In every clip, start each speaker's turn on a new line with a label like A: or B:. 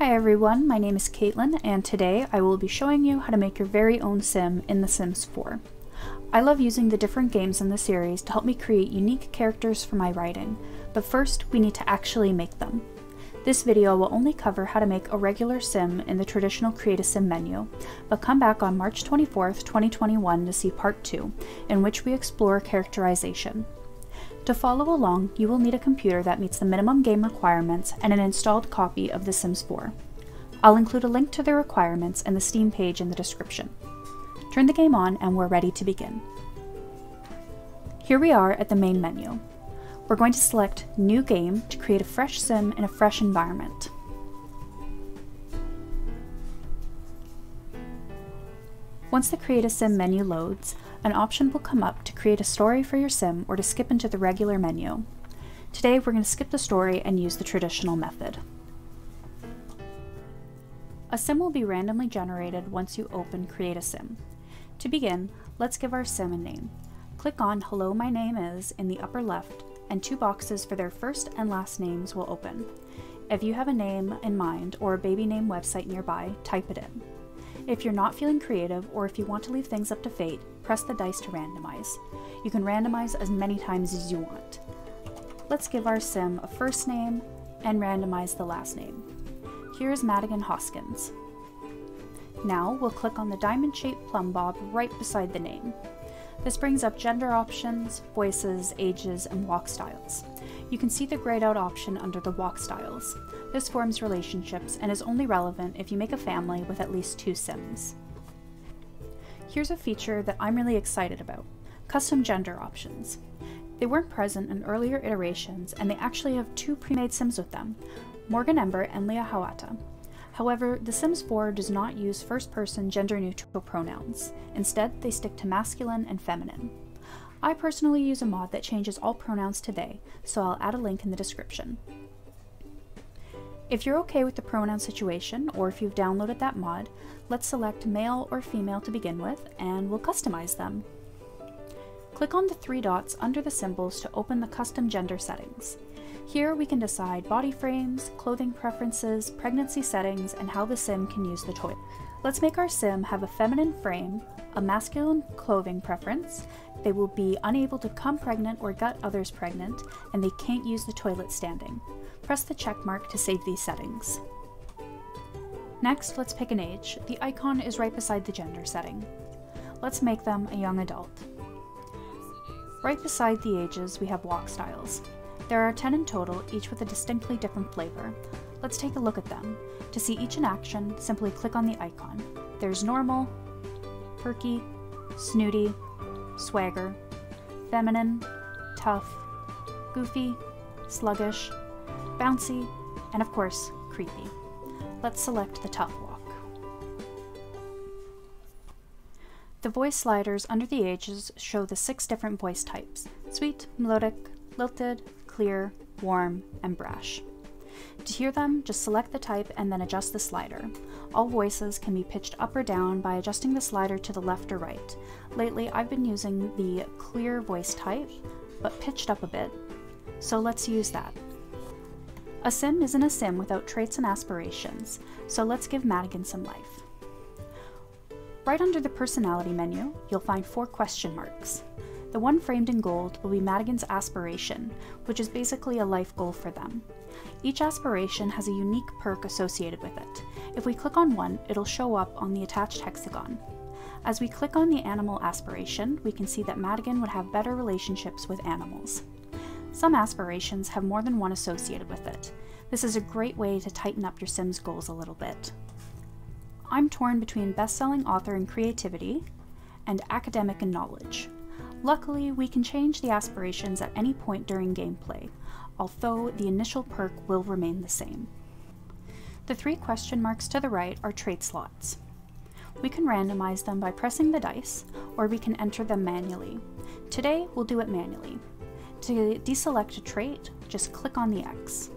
A: Hi everyone, my name is Kaitlin, and today I will be showing you how to make your very own sim in The Sims 4. I love using the different games in the series to help me create unique characters for my writing, but first we need to actually make them. This video will only cover how to make a regular sim in the traditional Create a Sim menu, but come back on March 24th, 2021 to see part 2, in which we explore characterization. To follow along, you will need a computer that meets the minimum game requirements and an installed copy of The Sims 4. I'll include a link to the requirements and the Steam page in the description. Turn the game on and we're ready to begin. Here we are at the main menu. We're going to select New Game to create a fresh sim in a fresh environment. Once the Create a Sim menu loads, an option will come up to create a story for your sim or to skip into the regular menu. Today we're going to skip the story and use the traditional method. A sim will be randomly generated once you open Create a Sim. To begin, let's give our sim a name. Click on Hello My Name Is in the upper left, and two boxes for their first and last names will open. If you have a name in mind or a baby name website nearby, type it in. If you're not feeling creative or if you want to leave things up to fate, press the dice to randomize. You can randomize as many times as you want. Let's give our sim a first name and randomize the last name. Here's Madigan Hoskins. Now we'll click on the diamond-shaped plumb bob right beside the name. This brings up gender options, voices, ages, and walk styles. You can see the grayed out option under the walk styles. This forms relationships and is only relevant if you make a family with at least 2 sims. Here's a feature that I'm really excited about: custom gender options. They weren't present in earlier iterations, and they actually have 2 pre-made sims with them, Morgan Ember and Leah Hawata. However, The Sims 4 does not use first-person gender-neutral pronouns. Instead, they stick to masculine and feminine. I personally use a mod that changes all pronouns to they, so I'll add a link in the description. If you're okay with the pronoun situation, or if you've downloaded that mod, let's select male or female to begin with, and we'll customize them. Click on the 3 dots under the symbols to open the custom gender settings. Here we can decide body frames, clothing preferences, pregnancy settings, and how the sim can use the toilet. Let's make our sim have a feminine frame, a masculine clothing preference, they will be unable to become pregnant or get others pregnant, and they can't use the toilet standing. Press the check mark to save these settings. Next, let's pick an age. The icon is right beside the gender setting. Let's make them a young adult. Right beside the ages, we have walk styles. There are 10 in total, each with a distinctly different flavor. Let's take a look at them. To see each in action, simply click on the icon. There's normal, perky, snooty, swagger, feminine, tough, goofy, sluggish, bouncy, and of course, creepy. Let's select the tough walk. The voice sliders under the ages show the 6 different voice types: sweet, melodic, lilted, clear, warm, and brash. To hear them, just select the type and then adjust the slider. All voices can be pitched up or down by adjusting the slider to the left or right. Lately, I've been using the clear voice type, but pitched up a bit, so let's use that. A sim isn't a sim without traits and aspirations, so let's give Madigan some life. Right under the personality menu, you'll find 4 question marks. The one framed in gold will be Madigan's aspiration, which is basically a life goal for them. Each aspiration has a unique perk associated with it. If we click on one, it'll show up on the attached hexagon. As we click on the animal aspiration, we can see that Madigan would have better relationships with animals. Some aspirations have more than one associated with it. This is a great way to tighten up your Sims goals a little bit. I'm torn between best-selling author and creativity and academic and knowledge. Luckily, we can change the aspirations at any point during gameplay, although the initial perk will remain the same. The 3 question marks to the right are trait slots. We can randomize them by pressing the dice, or we can enter them manually. Today, we'll do it manually. To deselect a trait, just click on the X.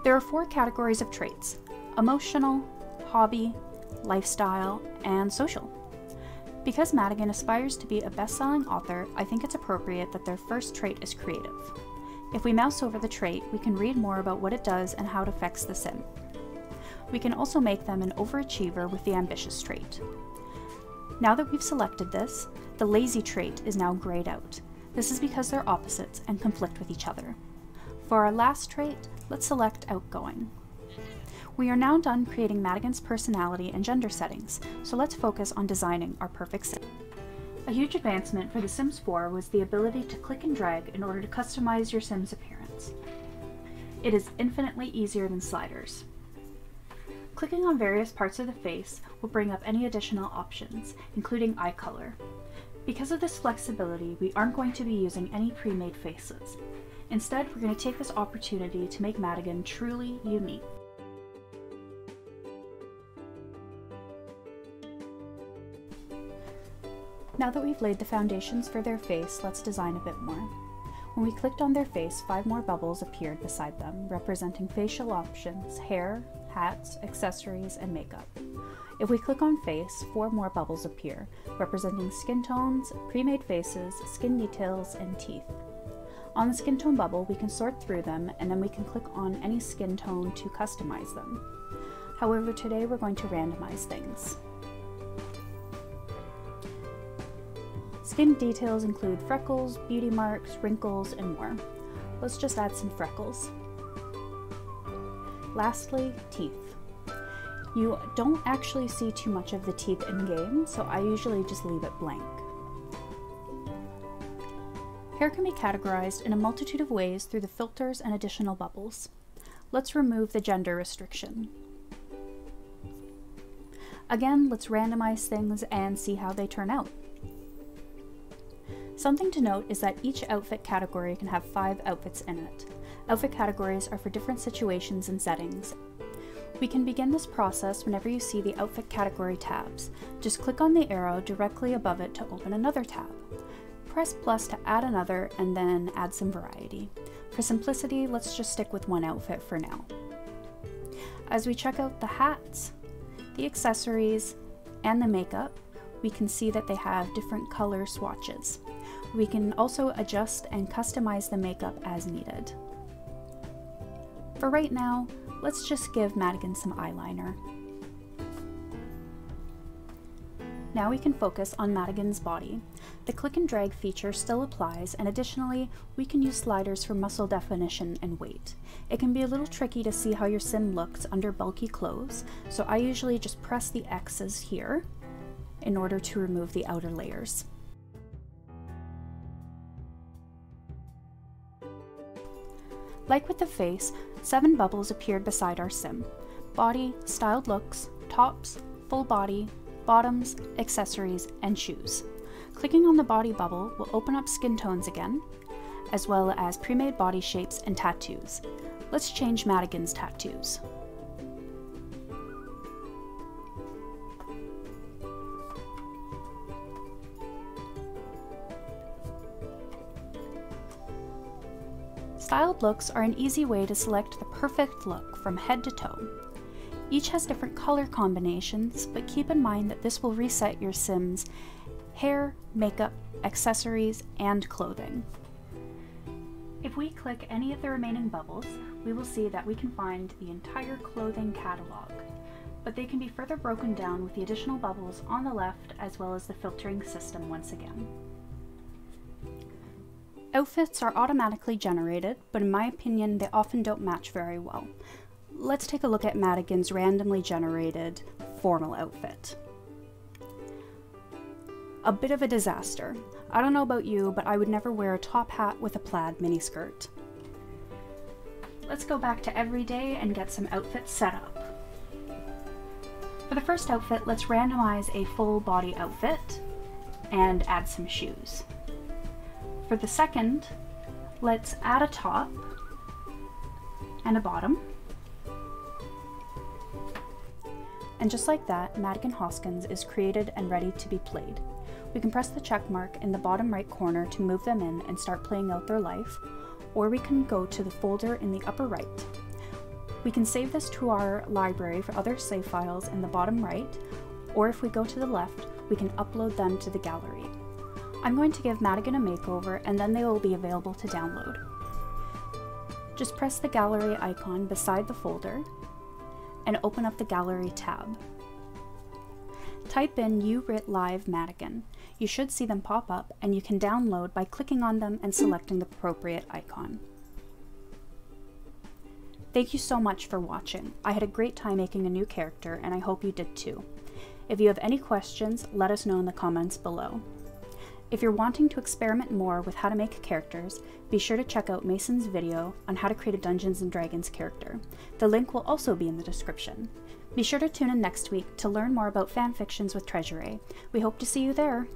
A: There are 4 categories of traits: emotional, hobby, lifestyle, and social. Because Madigan aspires to be a best-selling author, I think it's appropriate that their first trait is creative. If we mouse over the trait, we can read more about what it does and how it affects the sim. We can also make them an overachiever with the ambitious trait. Now that we've selected this, the lazy trait is now grayed out. This is because they're opposites and conflict with each other. For our last trait, let's select outgoing. We are now done creating Madigan's personality and gender settings, so let's focus on designing our perfect sim. A huge advancement for The Sims 4 was the ability to click and drag in order to customize your Sim's appearance. It is infinitely easier than sliders. Clicking on various parts of the face will bring up any additional options, including eye color. Because of this flexibility, we aren't going to be using any pre-made faces. Instead, we're going to take this opportunity to make Madigan truly unique. Now that we've laid the foundations for their face, let's design a bit more. When we clicked on their face, 5 more bubbles appeared beside them, representing facial options, hair, hats, accessories, and makeup. If we click on face, 4 more bubbles appear, representing skin tones, pre-made faces, skin details, and teeth. On the skin tone bubble, we can sort through them, and then we can click on any skin tone to customize them. However, today we're going to randomize things. Skin details include freckles, beauty marks, wrinkles, and more. Let's just add some freckles. Lastly, teeth. You don't actually see too much of the teeth in game, so I usually just leave it blank. Hair can be categorized in a multitude of ways through the filters and additional bubbles. Let's remove the gender restriction. Again, let's randomize things and see how they turn out. Something to note is that each outfit category can have 5 outfits in it. Outfit categories are for different situations and settings. We can begin this process whenever you see the outfit category tabs. Just click on the arrow directly above it to open another tab. Press plus to add another and then add some variety. For simplicity, let's just stick with one outfit for now. As we check out the hats, the accessories, and the makeup, we can see that they have different color swatches. We can also adjust and customize the makeup as needed. For right now, let's just give Madigan some eyeliner. Now we can focus on Madigan's body. The click and drag feature still applies, and additionally, we can use sliders for muscle definition and weight. It can be a little tricky to see how your sim looks under bulky clothes, so I usually just press the X's here in order to remove the outer layers. Like with the face, 7 bubbles appeared beside our sim. Body, styled looks, tops, full body, bottoms, accessories, and shoes. Clicking on the body bubble will open up skin tones again, as well as pre-made body shapes and tattoos. Let's change Madigan's tattoos. Styled looks are an easy way to select the perfect look from head to toe. Each has different color combinations, but keep in mind that this will reset your Sim's hair, makeup, accessories, and clothing. If we click any of the remaining bubbles, we will see that we can find the entire clothing catalog, but they can be further broken down with the additional bubbles on the left as well as the filtering system once again. Outfits are automatically generated, but in my opinion, they often don't match very well. Let's take a look at Madigan's randomly generated formal outfit. A bit of a disaster. I don't know about you, but I would never wear a top hat with a plaid miniskirt. Let's go back to everyday and get some outfits set up. For the first outfit, let's randomize a full body outfit and add some shoes. For the second, let's add a top and a bottom. And just like that, Madigan Hoskins is created and ready to be played. We can press the check mark in the bottom right corner to move them in and start playing out their life, or we can go to the folder in the upper right. We can save this to our library for other save files in the bottom right, or if we go to the left, we can upload them to the gallery. I'm going to give Madigan a makeover and then they will be available to download. Just press the gallery icon beside the folder and open up the gallery tab. Type in UWrit Live Madigan. You should see them pop up, and you can download by clicking on them and selecting the appropriate icon. Thank you so much for watching. I had a great time making a new character, and I hope you did too. If you have any questions, let us know in the comments below. If you're wanting to experiment more with how to make characters, be sure to check out Mason's video on how to create a Dungeons & Dragons character. The link will also be in the description. Be sure to tune in next week to learn more about fanfictions with Treasure. We hope to see you there!